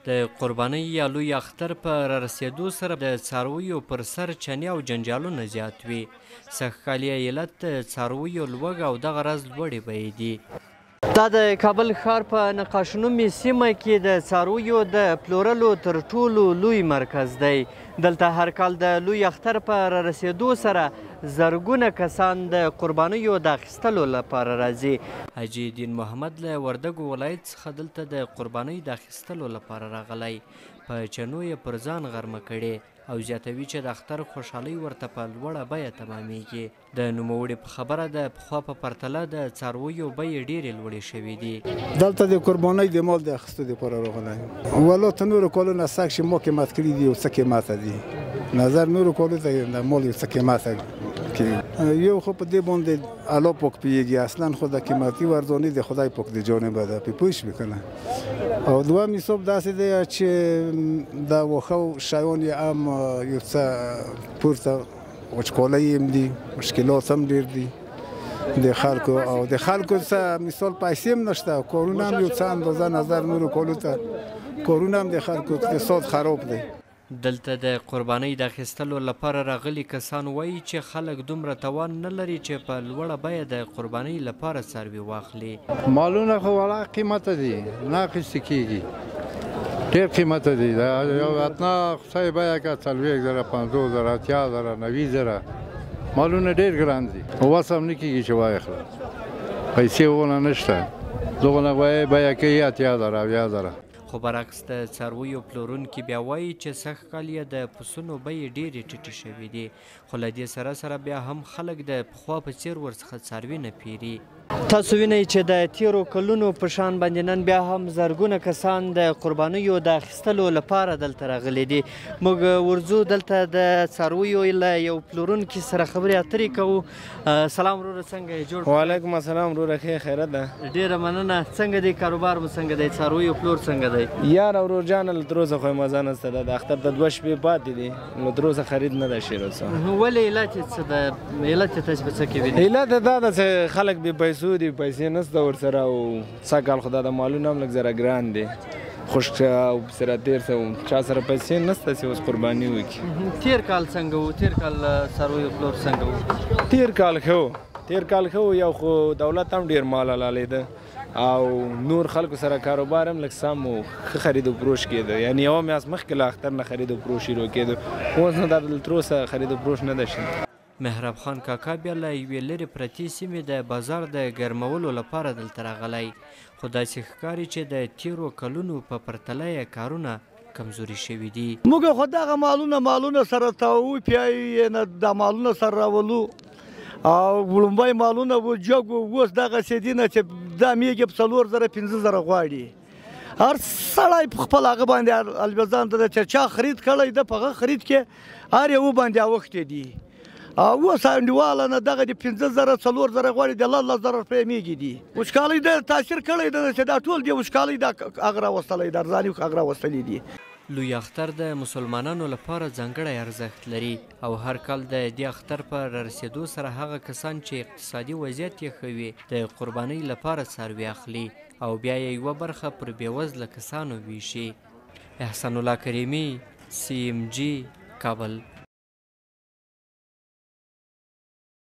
د قربانۍ یا لوی اختر په رارسېدو سره د څارویو پر سر چنې او جنجالونه زیات وي. سږکال یې علت د څارویو لوږه او دغه راز لوړې بیې دي. دا د کابل ښار په نقاشنومې سیمه کې د څارویو د پلورلو تر ټولو لوی مرکز دی. دلته هر کال د لوی اختر په رارسېدو سره زرګونه کسان د قربانیو د اخیستلو لپاره راځي. حاجي دین محمد له وردګو ولایت څخه دلته د قربانۍ د اخیستلو لپاره راغلی. په چنو یې پر ځان غرمه کړې او زیاتوي چې د اختر خوشحالۍ ورته په لوړه بیه تمامیږي. د نوموړي په خبره د پخوا په پرتله د څارویو بیې ډېرې لوړې شوې دي. دلته د قربانۍ د مال د اخیستو دپاره راغلی. والله ته نورو کالونو سږ چې ما قیمت کړي دي یو څه قیمته دي. نظر نورو کالو ته د مال یو څه قیمته کوي. یو خو په دې باندې الله پاک پوهېږي. اصلا خو د قیمتي ورځانې د خدای پاک د جانبه ده. پوه شوې که نه؟ او دویم حساب داسې دی چې د واښه شیان یې هم یو څه پورته وچکالۍ هم دي، مشکلات هم ډېر دي د خلکو. او د خلکو څه مثال پیسې هم نشته. کارونه هم یو څه اندازه نظر نورو کالو ته کارونه هم د خلکو اقتصاد خراب دی. دلته د قربانۍ د اخیستلو لپاره راغلي کسان وایي چې خلک دومره توان نه لري چې په لوړه بیه د قربانۍ لپاره څاروي واخلي. مالونه خو وړه قیمته دي، نه اخیستل کېږي. ډېر قیمته دي. یو اتنا خدای بیه که 40,000 50,000 80,000 90,000 مالونه ډېر ګران دي. وس هم نه کېږي چې واخلم. پیسې ونه نشته. دغونه بیه کوي 80,000 80,000. خو برعکس د څارویو پلورونکي بیا وایي چې سږکال یې د پسونو بیې ډېرې ټیټې شوې دي. خو له دې سره سره بیا هم خلک د پخوا په څېر ورڅخه څاروي نه پیري. تاسو وینئ چې د تیرو کلونو په شان باندې نن بیا هم زرګونه کسان د قربانیو د اخیستلو لپاره دلته راغلي دي. موږ ورځو دلته د څارویو له یو پلورونکي سره خبرې اترې کوو. سلام وروره، څنګه یې جوړ؟ وعلیکم السلام وروره، ښه خیرت ده. ډېره مننه. څنګه دی کاروبار مو څنګه دی؟ څارویو پلور څنګه دی؟ یاره ورور جانه له تر اوسه خو یې مزه نشته ده. د اختر ته 2 شپې پاتې دي نو تر اوسه خرید نه ده شوی. ولې علت یې څه ده؟ علت یې تاسې په څه کې وینئ؟ علت یې دا ده چې خلک بې پیسو دي، پیسې نشته ورسره. او سږکال خو دا د مالونه هم لږ ذره ګران دي. خشک او سره تېر څه چا سره پیسې نشته چې اوس قرباني وکړي. تېر کال څنګه و؟ تېر کال څارویو پلور څنګه و؟ تېر کال ښه و. تېر کال ښه و. یو خو دولت هم ډېر مال حلالیده او نور خلکو سره کاروبار هم لږ سم و. ښه خرید و فروش کېده. یعنې یوه میاشت مخکې له اختر نه خرید و فروش شروع کېده. اوس نو دا تر اوسه خرید و فروش نه ده شوی. مهراب خان کاکا بیا له یوې لرې پرتې سیمې د بازار د ګرمولو لپاره دلته راغلی. خو داسې ښکاري چې د تیرو کلونو په پرتله یې کارونه کمزوري شوي دي. موږ خو دغه مالونه سره توپیایي نه د مالونه سره راولو او وړومبی مالونه و جګ و. اوس دغسې دي نه چې دا میږي په 4,000 5,000 غواړي. هر سړی په خپل هغه باندې البزان ته چې چا خرید کړی ده په هغه خرید کې هر یو باندې اوښتې دي. اوس انډیواله نه دغه د 5,000 4,000 غواړي د 10,000 روپۍ میږي دي. وچکالۍ د تاثیر کړی ده چې دا ټول د وچکالۍ د هغه راوستلی د ارزاني هغه راوستلي دي. لوی اختر د مسلمانانو لپاره ځانګړی ارزښت لري او هر کال د دې اختر په رارسېدو سره هغه کسان چې اقتصادي وضعیت یې ښه وي د قربانۍ لپاره څاروي اخلي او بیا یې یوه برخه پر بېوزله کسانو ویشي. احسان الله کریمي، CMG، کابل.